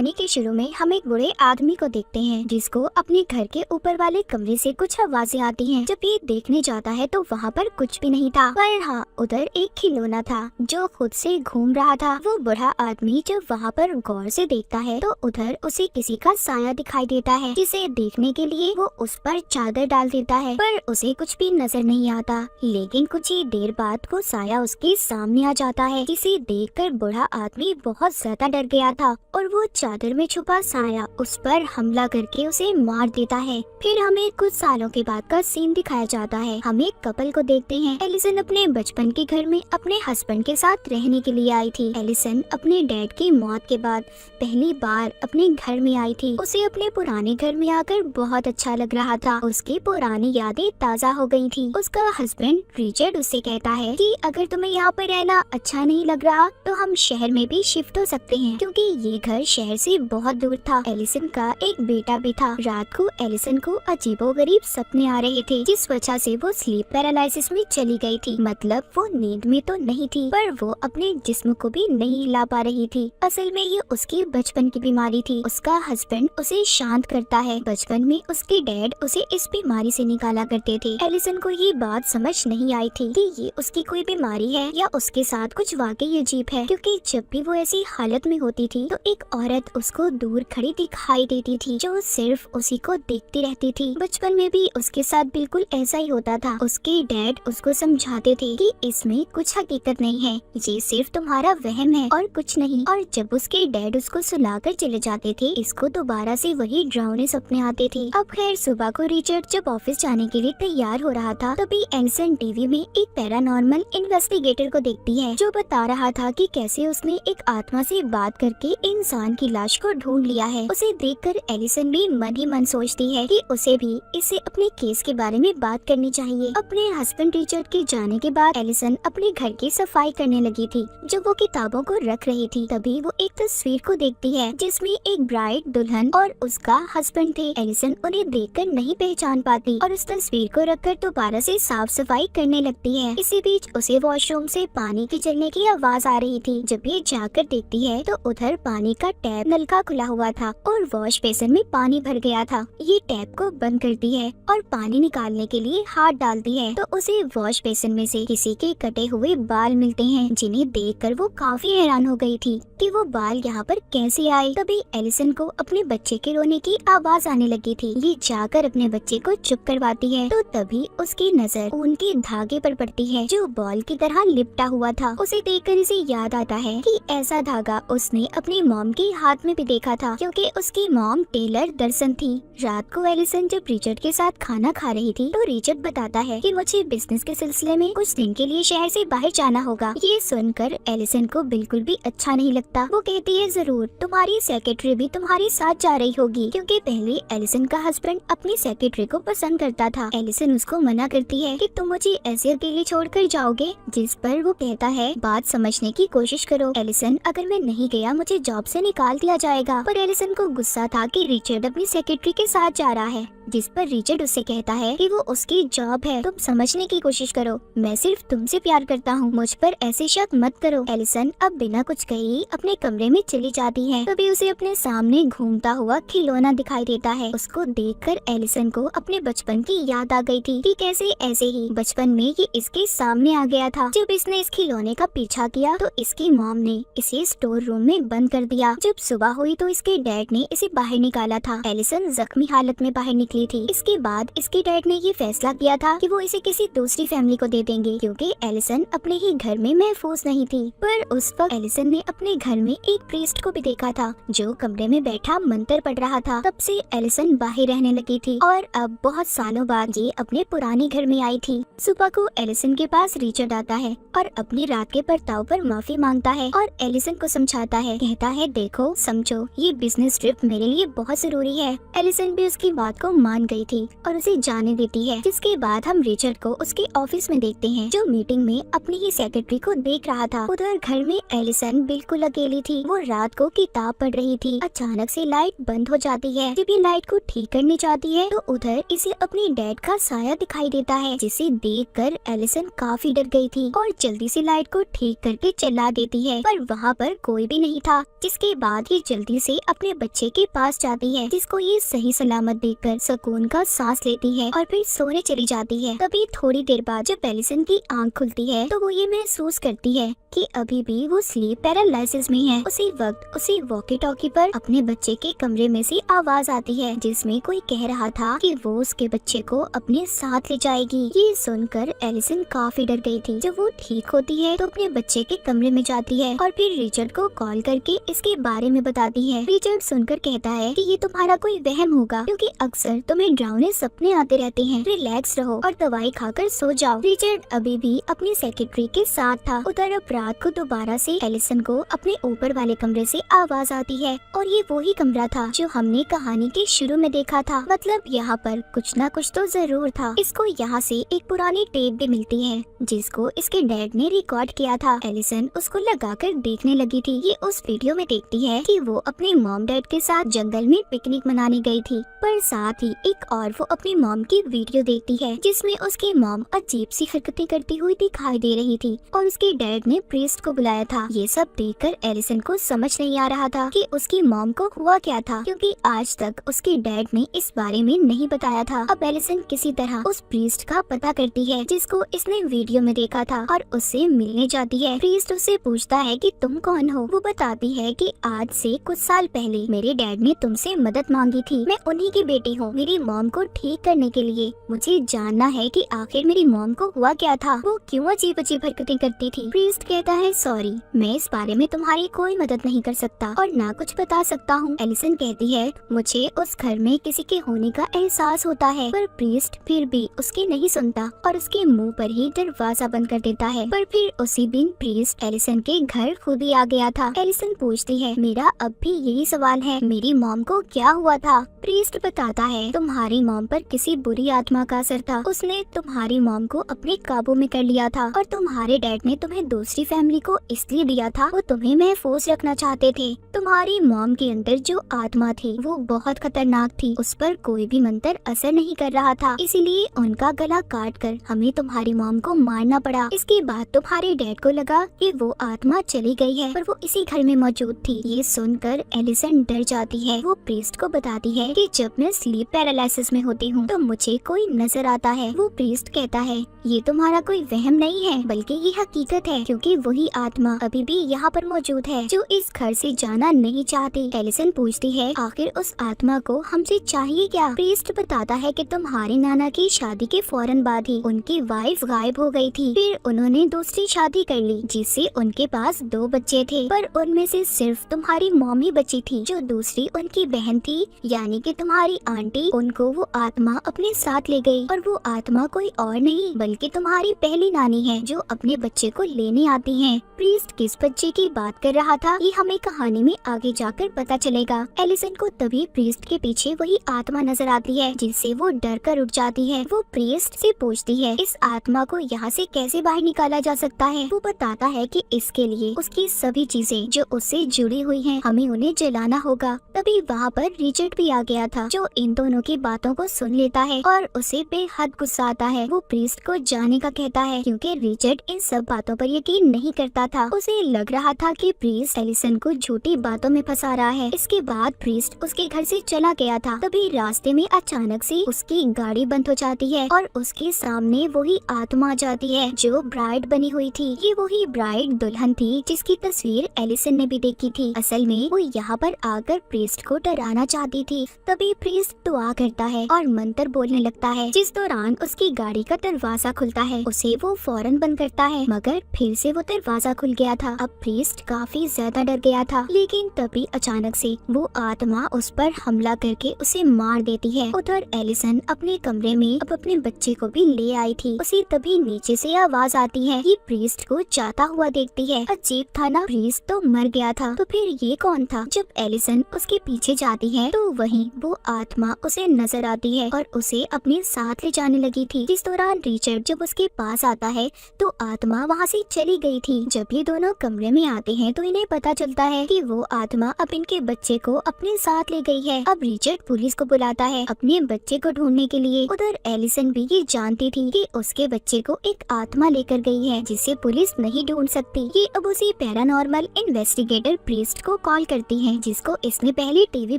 कहानी के शुरू में हम एक बूढ़े आदमी को देखते हैं जिसको अपने घर के ऊपर वाले कमरे से कुछ आवाजें आती हैं। जब ये देखने जाता है तो वहाँ पर कुछ भी नहीं था, पर हाँ उधर एक खिलौना था जो खुद से घूम रहा था। वो बूढ़ा आदमी जब वहाँ पर गौर से देखता है तो उधर उसे किसी का साया दिखाई देता है, जिसे देखने के लिए वो उस पर चादर डाल देता है, पर उसे कुछ भी नजर नहीं आता। लेकिन कुछ ही देर बाद वो साया उसके सामने आ जाता है, जिसे देखकर बूढ़ा आदमी बहुत ज्यादा डर गया था और वो चादर में छुपा साया उस पर हमला करके उसे मार देता है। फिर हमें कुछ सालों के बाद का सीन दिखाया जाता है। हम एक कपल को देखते हैं। एलिसन अपने बचपन के घर में अपने हस्बैंड के साथ रहने के लिए आई थी। एलिसन अपने डैड की मौत के बाद पहली बार अपने घर में आई थी। उसे अपने पुराने घर में आकर बहुत अच्छा लग रहा था। उसकी पुरानी यादें ताज़ा हो गई थी। उसका हस्बैंड रिचर्ड उससे कहता है कि अगर तुम्हें यहाँ पर रहना अच्छा नहीं लग रहा तो हम शहर में भी शिफ्ट हो सकते हैं, क्योंकि ये घर शहर से बहुत दूर था। एलिसन का एक बेटा भी था। रात को एलिसन को अजीबोगरीब सपने आ रहे थे, जिस वजह से वो स्लीप पैरालिसिस में चली गई थी। मतलब वो नींद में तो नहीं थी, पर वो अपने जिस्म को भी नहीं हिला पा रही थी। असल में ये उसकी बचपन की बीमारी थी। उसका हस्बैंड उसे शांत करता है। बचपन में उसके डैड उसे इस बीमारी से निकाला करते थे। एलिसन को ये बात समझ नहीं आई थी कि ये उसकी कोई बीमारी है या उसके साथ कुछ वाकई अजीब है, क्योंकि जब भी वो ऐसी हालत में होती थी तो एक औरत उसको दूर खड़ी दिखाई देती थी जो सिर्फ उसी को देखती रहती थी। बचपन में भी उसके साथ बिल्कुल ऐसा ही होता था। उसके डैड उसको समझाते थे कि इसमें कुछ हकीकत नहीं है, ये सिर्फ तुम्हारा वहम है और कुछ नहीं। और जब उसके डैड उसको सुलाकर चले जाते थे, इसको दोबारा से वही डरावने सपने आते थे। अब खैर सुबह को रिचर्ड जब ऑफिस जाने के लिए तैयार हो रहा था, तभी एलिसन टीवी में एक पैरानॉर्मल इन्वेस्टिगेटर को देखती है जो बता रहा था कि कैसे उसने एक आत्मा से बात करके इंसान की लाश को ढूंढ लिया है। उसे देखकर एलिसन भी मन ही मन सोचती है कि उसे भी इससे अपने केस के बारे में बात करनी चाहिए। अपने हस्बैंड रिचर्ड के जाने के बाद एलिसन अपने घर की सफाई करने लगी थी। जब वो किताबों को रख रही थी, तभी वो एक तस्वीर को देखती है जिसमें एक ब्राइड दुल्हन और उसका हस्बैंड थे। एलिसन उन्हें देखकर नहीं पहचान पाती और उस तस्वीर को रखकर दोबारा से साफ सफाई करने लगती है। इसी बीच उसे वॉशरूम से पानी के चलने की आवाज आ रही थी। जब ये जाकर देखती है तो उधर पानी का टैप नलका खुला हुआ था और वॉश बेसिन में पानी भर गया था। ये टैप को बंद करती है और पानी निकालने के लिए हाथ डालती है तो उसे वॉश बेसिन में से किसी के कटे हुए बाल मिलते हैं, जिन्हें देखकर वो काफी हैरान हो गई थी कि वो बाल यहाँ पर कैसे आए। तभी एलिसन को अपने बच्चे के रोने की आवाज आने लगी थी। ये जाकर अपने बच्चे को चुप करवाती है तो तभी उसकी नजर ऊन के धागे पर पड़ती है जो बॉल की तरह लिपटा हुआ था। उसे देखकर इसे याद आता है कि ऐसा धागा उसने अपनी मॉम के हाथ में भी देखा था, क्योंकि उसकी मॉम टेलर दर्शन थी। रात को एलिसन जब रिचर्ड के साथ खाना खा रही थी तो रिचर्ड बताता है कि मुझे बिजनेस के सिलसिले में कुछ दिन के लिए शहर से बाहर जाना होगा। ये सुनकर एलिसन को बिल्कुल भी अच्छा नहीं लगता। वो कहती है जरूर, तुम्हारी सेक्रेटरी भी तुम्हारे साथ जा रही होगी, क्योंकि पहले एलिसन का हस्बैंड अपनी सेक्रेटरी को पसंद करता था। एलिसन उसको मना करती है कि तुम मुझे ऐसे अकेले छोड़कर जाओगे, जिस पर वो कहता है बात समझने की कोशिश करो एलिसन, अगर मैं नहीं गया मुझे जॉब से निकाल दिया जाएगा। पर एलिसन को गुस्सा था कि रिचर्ड अपनी सेक्रेटरी के साथ जा रहा है, जिस पर रिचर्ड उससे कहता है कि वो उसकी जॉब है, तुम समझने की कोशिश करो, मैं सिर्फ तुमसे प्यार करता हूँ, मुझ पर ऐसे शक मत करो। एलिसन अब बिना कुछ कहे अपने कमरे में चली जाती है। तभी उसे अपने सामने घूमता हुआ खिलौना दिखाई देता है। उसको देखकर एलिसन को अपने बचपन की याद आ गई थी कि कैसे ऐसे ही बचपन में ये इसके सामने आ गया था। जब इसने इस खिलौने का पीछा किया तो इसकी मॉम ने इसे स्टोर रूम में बंद कर दिया। जब सुबह हुई तो इसके डैड ने इसे बाहर निकाला था। एलिसन जख्मी हालत में बाहर निकली थी। इसके बाद इसके डैड ने ये फैसला किया था कि वो इसे किसी दूसरी फैमिली को दे देंगे, क्योंकि एलिसन अपने ही घर में महफूज नहीं थी। पर उस वक्त एलिसन ने अपने घर में एक प्रीस्ट को भी देखा था जो कमरे में बैठा मंत्र पढ़ रहा था। तब से एलिसन बाहर रहने लगी थी और अब बहुत सालों बाद ये अपने पुराने घर में आई थी। सुबह को एलिसन के पास रिचर्ड आता है और अपनी रात के बर्ताव पर माफी मांगता है और एलिसन को समझाता है। कहता है देखो समझो, ये बिजनेस ट्रिप मेरे लिए बहुत जरूरी है। एलिसन भी उसकी बात को मान गई थी और उसे जाने देती है। जिसके बाद हम रिचर्ड को उसके ऑफिस में देखते हैं जो मीटिंग में अपनी ही सेक्रेटरी को देख रहा था। उधर घर में एलिसन बिल्कुल अकेली थी। वो रात को किताब पढ़ रही थी। अचानक से लाइट बंद हो जाती है। जब ये लाइट को ठीक करने जाती है तो उधर इसे अपने डैड का साया दिखाई देता है, जिसे देखकर एलिसन काफी डर गई थी और जल्दी से लाइट को ठीक करके चला देती है, पर वहाँ पर कोई भी नहीं था। जिसके बाद ये जल्दी से अपने बच्चे के पास जाती है, जिसको ये सही सलामत देखकर सुकून का सांस लेती है और फिर सोने चली जाती है। तभी थोड़ी देर बाद जब एलिसन की आंख खुलती है तो वो ये महसूस करती है कि अभी भी वो स्लीप पैरालिसिस में है। उसी वक्त उसी वॉकी टॉकी पर अपने बच्चे के कमरे में से आवाज आती है, जिसमें कोई कह रहा था कि वो उसके बच्चे को अपने साथ ले जाएगी। ये सुनकर एलिसन काफी डर गई थी। जब वो ठीक होती है तो अपने बच्चे के कमरे में जाती है और फिर रिचर्ड को कॉल करके इसके बारे में बताती है। रिचर्ड सुनकर कहता है कि ये तुम्हारा कोई वहम होगा, क्योंकि अक्सर तुम्हें डरावने सपने आते रहते हैं। रिलैक्स रहो और दवाई खाकर सो जाओ। रिचर्ड अभी भी अपनी सेक्रेटरी के साथ था। उधर अब रात को दोबारा से एलिसन को अपने ऊपर वाले कमरे से आवाज आती है और ये वही कमरा था जो हमने कहानी के शुरू में देखा था। मतलब यहाँ पर कुछ ना कुछ तो जरूर था। इसको यहाँ से एक पुरानी टेप भी मिलती है जिसको इसके डैड ने रिकॉर्ड किया था। एलिसन उसको लगाकर देखने लगी थी। ये उस वीडियो में देखती है कि वो अपने मॉम डैड के साथ जंगल में पिकनिक मनाने गई थी, पर साथ ही एक और वो अपनी मॉम की वीडियो देखती है जिसमें उसकी मॉम अजीब सी हरकतें करती हुई दिखाई दे रही थी और उसके डैड ने प्रीस्ट को बुलाया था। ये सब देखकर एलिसन को समझ नहीं आ रहा था कि उसकी मॉम को हुआ क्या था, क्योंकि आज तक उसके डैड ने इस बारे में नहीं बताया था। अब एलिसन किसी तरह उस प्रीस्ट का पता करती है जिसको इसने वीडियो में देखा था और उससे मिलने जाती है। प्रीस्ट उससे पूछता है कि तुम कौन हो। वो बताती है कि आज से कुछ साल पहले मेरे डैड ने तुमसे मदद मांगी थी। मैं उन्हीं की बेटी हूँ। मेरी मॉम को ठीक करने के लिए मुझे जानना है कि आखिर मेरी मॉम को हुआ क्या था, वो क्यों अजीब अजीब हरकतें करती थी। प्रीस्ट कहता है सॉरी, मैं इस बारे में तुम्हारी कोई मदद नहीं कर सकता और ना कुछ बता सकता हूँ। एलिसन कहती है मुझे उस घर में किसी के होने का एहसास होता है, पर प्रीस्ट फिर भी उसकी नहीं सुनता और उसके मुंह पर ही दरवाजा बंद कर देता है। पर फिर उसी दिन प्रीस्ट एलिसन के घर खुद ही आ गया था। एलिसन पूछती है मेरा अब भी यही सवाल है, मेरी मॉम को क्या हुआ था। प्रीस्ट बताता है तुम्हारी मॉम पर किसी बुरी आत्मा का असर था। उसने तुम्हारी मॉम को अपने काबू में कर लिया था और तुम्हारे डैड ने तुम्हें दूसरी फैमिली को इसलिए दिया था, वो तुम्हें महफूज रखना चाहते थे। तुम्हारी मॉम के अंदर जो आत्मा थी वो बहुत खतरनाक थी, उस पर कोई भी मंत्र असर नहीं कर रहा था, इसीलिए उनका गला काट कर हमें तुम्हारी मॉम को मारना पड़ा। इसके बाद तुम्हारे डैड को लगा कि वो आत्मा चली गई है, पर वो इसी घर में मौजूद थी। ये सुनकर एलिसन डर जाती है। वो प्रीस्ट को बताती है कि जब मैं स्लीप पैरालिसिस में होती हूँ तो मुझे कोई नजर आता है। वो प्रीस्ट कहता है ये तुम्हारा कोई वहम नहीं है, बल्कि ये हकीकत है, क्योंकि वही आत्मा अभी भी यहाँ पर मौजूद है जो इस घर से जाना नहीं चाहती। एलिसन पूछती है आखिर उस आत्मा को हमसे चाहिए क्या। प्रीस्ट बताता है कि तुम्हारी नाना की शादी के फौरन बाद ही उनकी वाइफ गायब हो गई थी। फिर उन्होंने दूसरी शादी कर ली जिससे उनके पास 2 बच्चे थे, पर उनमें से सिर्फ तुम्हारी मॉम ही बची थी। जो दूसरी उनकी बहन थी यानी कि तुम्हारी आंटी, उनको वो आत्मा अपने साथ ले गई और वो आत्मा कोई और नहीं बल्कि तुम्हारी पहली नानी है जो अपने बच्चे को लेने आती है। प्रीस्ट किस बच्चे की बात कर रहा था ये हमें कहानी में आगे जाकर पता चलेगा। एलिसन को तभी प्रीस्ट के पीछे वही आत्मा नजर आती है जिससे वो डर कर उठ जाती है। वो प्रीस्ट से पूछती है इस आत्मा को यहाँ से कैसे बाहर निकाला जा सकता है। वो बताता है कि इसके लिए उसकी सभी चीजें जो उससे जुड़ी हुई हैं हमें उन्हें जलाना होगा। तभी वहाँ पर रिचर्ड भी आ गया था जो इन दोनों की बातों को सुन लेता है और उसे बेहद गुस्सा आता है। वो प्रीस्ट को जाने का कहता है क्योंकि रिचर्ड इन सब बातों पर यकीन नहीं करता था। उसे लग रहा था कि प्रीस्ट एलिसन को झूठी बातों में फंसा रहा है। इसके बाद प्रीस्ट उसके घर से चला गया था। तभी रास्ते में अचानक से उसकी गाड़ी बंद हो जाती है और उसके सामने वही आत्मा आ जाती है जो ब्राइड बनी हुई थी। ये वही ब्राइड दुल्हन थी जिसकी तस्वीर एलिसन ने भी देखी थी। असल में वो यहाँ पर आकर प्रीस्ट को डराना चाहती थी। तभी प्रीस्ट दुआ करता है और मंत्र बोलने लगता है, जिस दौरान उसकी गाड़ी का दरवाजा खुलता है। उसे वो फौरन बंद करता है मगर फिर से वो दरवाजा खुल गया था। अब प्रीस्ट काफी ज्यादा डर गया था, लेकिन तभी अचानक से वो आत्मा उस पर हमला करके उसे मार देती है। उधर एलिसन अपने कमरे में अब अपने बच्चे को भी ले आई थी। उसे तभी नीचे से आवाज आती है। ये प्रीस्ट को जाता हुआ देखती है। अजीब था ना, प्रीस्ट तो मर गया था, तो फिर ये कौन था। जब एलिसन उसके पीछे जाती है तो वहीं वो आत्मा उसे नजर आती है और उसे अपने साथ ले जाने लगी थी। जिस दौरान रिचर्ड जब उसके पास आता है तो आत्मा वहाँ से चली गई थी। जब ये दोनों कमरे में आते हैं तो इन्हें पता चलता है कि वो आत्मा अब इनके बच्चे को अपने साथ ले गई है। अब रिचर्ड पुलिस को बुलाता है अपने बच्चे को ढूंढने के लिए। उधर एलिसन भी ये जानती थी कि उसके बच्चे को एक आत्मा लेकर गई है जिसे पुलिस नहीं ढूंढ सकती। ये अब उसी पैरानॉर्मल इन्वेस्टिगेटर प्रीस्ट को को कॉल करती है, जिसको इसने पहले टीवी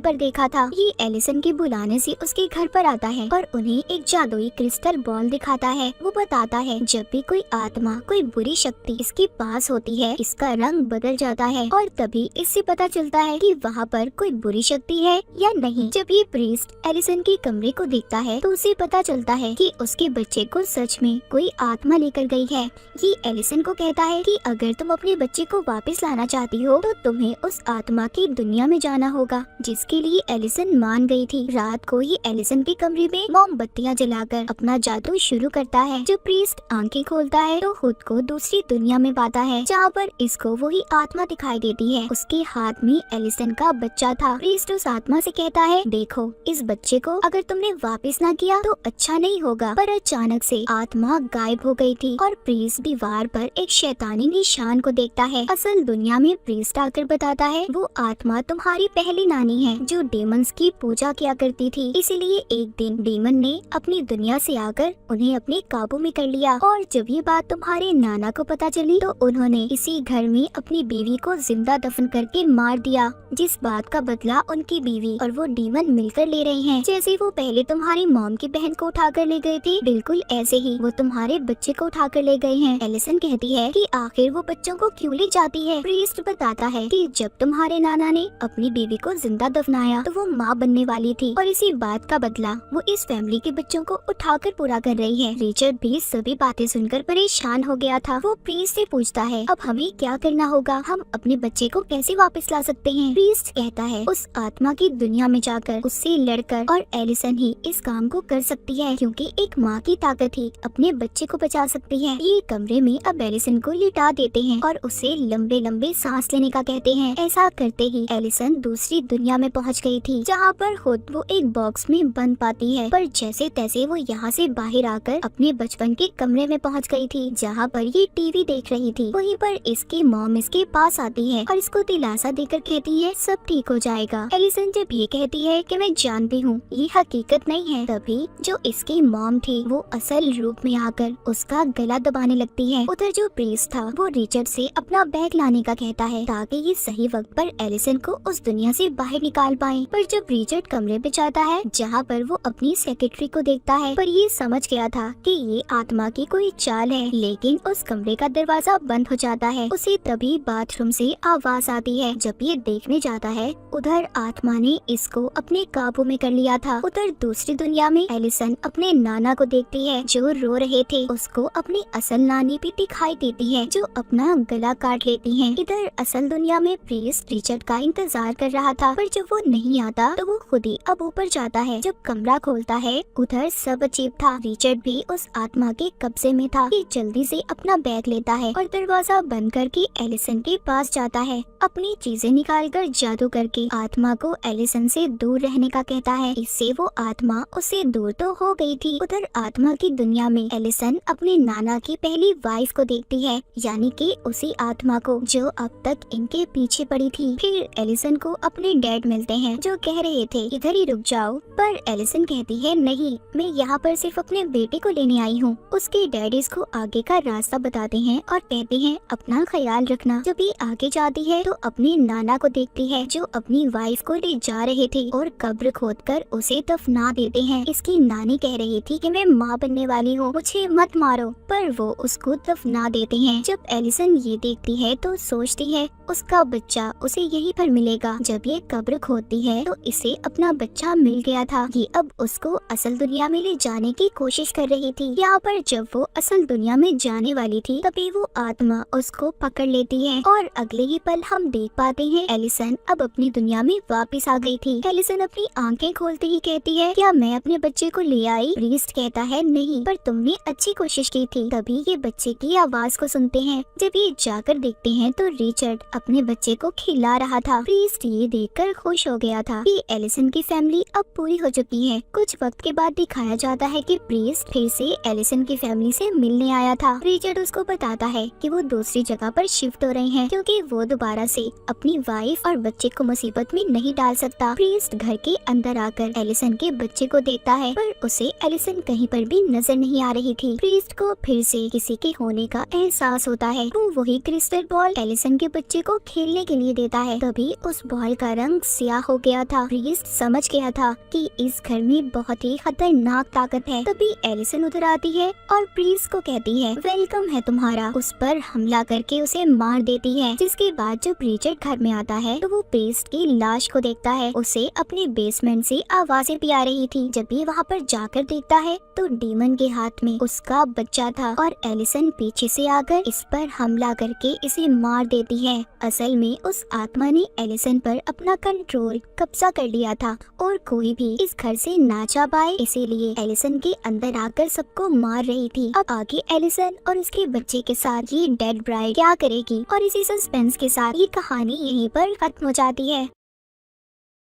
पर देखा था। ये एलिसन के बुलाने से उसके घर पर आता है और उन्हें एक जादुई क्रिस्टल बॉल दिखाता है। वो बताता है जब भी कोई आत्मा, कोई बुरी शक्ति इसके पास होती है, इसका रंग बदल जाता है और तभी इससे पता चलता है कि वहाँ पर कोई बुरी शक्ति है या नहीं। जब ये प्रीस्ट एलिसन के कमरे को देखता है तो उसे पता चलता है कि उसके बच्चे को सच में कोई आत्मा लेकर गई है। ये एलिसन को कहता है कि अगर तुम अपने बच्चे को वापस लाना चाहती हो तो तुम्हें उस आत्मा की दुनिया में जाना होगा, जिसके लिए एलिसन मान गई थी। रात को ही एलिसन के कमरे में मोमबत्तियां जलाकर अपना जादू शुरू करता है। जब प्रीस्ट आंखें खोलता है तो खुद को दूसरी दुनिया में पाता है, जहाँ पर इसको वही आत्मा दिखाई देती है। उसके हाथ में एलिसन का बच्चा था। प्रीस्ट उस आत्मा से कहता है, देखो इस बच्चे को अगर तुमने वापस ना किया तो अच्छा नहीं होगा। पर अचानक से आत्मा गायब हो गई थी और प्रीस्ट दीवार पर एक शैतानी निशान को देखता है। असल दुनिया में प्रीस्ट आकर बताता है वो आत्मा तुम्हारी पहली नानी है जो डेमंस की पूजा किया करती थी। इसीलिए एक दिन डेमन ने अपनी दुनिया से आकर उन्हें अपने काबू में कर लिया और जब ये बात तुम्हारे नाना को पता चली तो उन्होंने इसी घर में अपनी बीवी को जिंदा दफन करके मार दिया, जिस बात का बदला उनकी बीवी और वो डेमन मिलकर ले रहे हैं। जैसे वो पहले तुम्हारी मॉम की बहन को उठाकर ले गए थे, बिल्कुल ऐसे ही वो तुम्हारे बच्चे को उठाकर ले गए हैं। एलिसन कहती है कि आखिर वो बच्चों को क्यों ले जाती है। प्रीस्ट बताता है कि जब तुम्हारे नाना ने अपनी बीवी को जिंदा दफनाया तो वो माँ बनने वाली थी और इसी बात का बदला वो इस फैमिली के बच्चों को उठाकर पूरा कर रही है। रिचर्ड भी सभी बातें सुनकर परेशान हो गया था। वो प्रीस्ट से पूछता है अब हमें क्या करना होगा, हम अपने बच्चे को कैसे वापस ला सकते हैं। प्रीस्ट कहता है उस आत्मा की दुनिया में जाकर उससे लड़कर, और एलिसन ही इस काम को कर सकती है क्योंकि एक माँ की ताकत ही अपने बच्चे को बचा सकती है। ये कमरे में अब एलिसन को लिटा देते हैं और उसे लंबे लंबे सांस लेने का कहते हैं। ऐसा करते ही एलिसन दूसरी दुनिया में पहुंच गई थी, जहाँ पर खुद वो एक बॉक्स में बंद पाती है। पर जैसे तैसे वो यहाँ से बाहर आकर अपने बचपन के कमरे में पहुंच गई थी, जहाँ पर ये टीवी देख रही थी। वहीं पर इसकी मॉम इसके पास आती है और इसको दिलासा देकर कहती है सब ठीक हो जाएगा। एलिसन जब ये कहती है कि मैं जानती हूँ ये हकीकत नहीं है, तभी जो इसकी मॉम थी वो असल रूप में आकर उसका गला दबाने लगती है। उधर जो प्रीस्ट था वो रिचर्ड से अपना बैग लाने का कहता है ताकि ये सही वक्त पर एलिसन को उस दुनिया से बाहर निकाल पाए। पर जब रिचर्ड कमरे पे जाता है जहाँ पर वो अपनी सेक्रेटरी को देखता है, पर ये समझ गया था कि ये आत्मा की कोई चाल है, लेकिन उस कमरे का दरवाजा बंद हो जाता है। उसे तभी बाथरूम से आवाज आती है। जब ये देखने जाता है उधर आत्मा ने इसको अपने काबू में कर लिया था। उधर दूसरी दुनिया में एलिसन अपने नाना को देखती है जो रो रहे थे। उसको अपनी असल नानी भी दिखाई देती है जो अपना गला काट लेती है। इधर असल दुनिया में प्रीस्ट रिचर्ड का इंतजार कर रहा था, पर जब वो नहीं आता तो वो खुद ही अब ऊपर जाता है। जब कमरा खोलता है उधर सब अजीब था। रिचर्ड भी उस आत्मा के कब्जे में था। ये जल्दी से अपना बैग लेता है और दरवाजा बंद करके एलिसन के पास जाता है। अपनी चीजें निकालकर जादू करके आत्मा को एलिसन से दूर रहने का कहता है। इससे वो आत्मा उससे दूर तो हो गई थी। उधर आत्मा की दुनिया में एलिसन अपने नाना की पहली वाइफ को देखती है, यानी कि उसी आत्मा को जो अब तक इनके पीछे पड़ी थी। फिर एलिसन को अपने डैड मिलते हैं जो कह रहे थे इधर ही रुक जाओ, पर एलिसन कहती है नहीं, मैं यहाँ पर सिर्फ अपने बेटे को लेने आई हूँ। उसके डैड इसको आगे का रास्ता बताते हैं और कहते हैं अपना ख्याल रखना। जब ये आगे जाती है तो अपने नाना को देखती है जो अपनी वाइफ को ले जा रहे थे और कब्र खोदकर उसे दफना देते हैं। इसकी नानी कह रही थी कि मैं माँ बनने वाली हूँ, मुझे मत मारो, पर वो उसको दफना देते हैं। जब एलिसन ये देखती है तो सोचती है उसका बच्चा उसे यहीं पर मिलेगा। जब ये कब्र खोदती है तो इसे अपना बच्चा मिल गया था। ये अब उसको असल दुनिया में ले जाने की कोशिश कर रही थी। यहाँ पर जब वो असल दुनिया में जाने वाली थी तभी वो आत्मा उसको पकड़ लेती है और अगले ही पल हम देख पाते हैं एलिसन अब अपनी दुनिया में वापस आ गई थी। एलिसन अपनी आंखें खोलते ही कहती है क्या मैं अपने बच्चे को ले आई? प्रीस्ट कहता है नहीं, पर तुमने अच्छी कोशिश की थी। तभी ये बच्चे की आवाज को सुनते हैं। जब ये जाकर देखते हैं तो रिचर्ड अपने बच्चे को खिला रहा था। प्रीस्ट ये देखकर खुश हो गया था कि एलिसन की फैमिली अब पूरी हो चुकी है। कुछ वक्त के बाद दिखाया जाता है कि प्रीस्ट फिर से एलिसन की फैमिली से मिलने आया था। रिचर्ड उसको बताता है कि वो दूसरी जगह पर शिफ्ट हो रहे हैं क्योंकि वो दोबारा से अपनी वाइफ और बच्चे को मुसीबत में नहीं डाल सकता। प्रीस्ट घर के अंदर आकर एलिसन के बच्चे को देखता है, पर उसे एलिसन कहीं पर भी नजर नहीं आ रही थी। प्रीस्ट को फिर से किसी के होने का एहसास होता है। वो वही क्रिस्टल बॉल एलिसन के बच्चे को खेलने के लिए देता है। तभी उस बॉल का रंग स्याह हो गया था। प्रीस्ट समझ गया था कि इस घर में बहुत ही खतरनाक ताकत है। तभी एलिसन उधर आती है और प्रीस्ट को कहती है वेलकम है तुम्हारा। उस पर हमला करके उसे मार देती है। जिसके बाद जब रिचर्ड घर में आता है तो वो प्रीस्ट की लाश को देखता है। उसे अपने बेसमेंट से आवाजें भी आ रही थी। जब भी वहाँ पर जाकर देखता है तो डीमन के हाथ में उसका बच्चा था और एलिसन पीछे से आकर इस पर हमला करके इसे मार देती है। असल में उस आत्मा ने एलिसन पर अपना कंट्रोल कब्जा कर लिया था और कोई भी इस घर से ना जा पाए, इसीलिए एलिसन के अंदर आकर सबको मार रही थी। अब आगे एलिसन और उसके बच्चे के साथ ये डेड ब्राइड क्या करेगी और इसी सस्पेंस के साथ ये कहानी यहीं पर खत्म हो जाती है।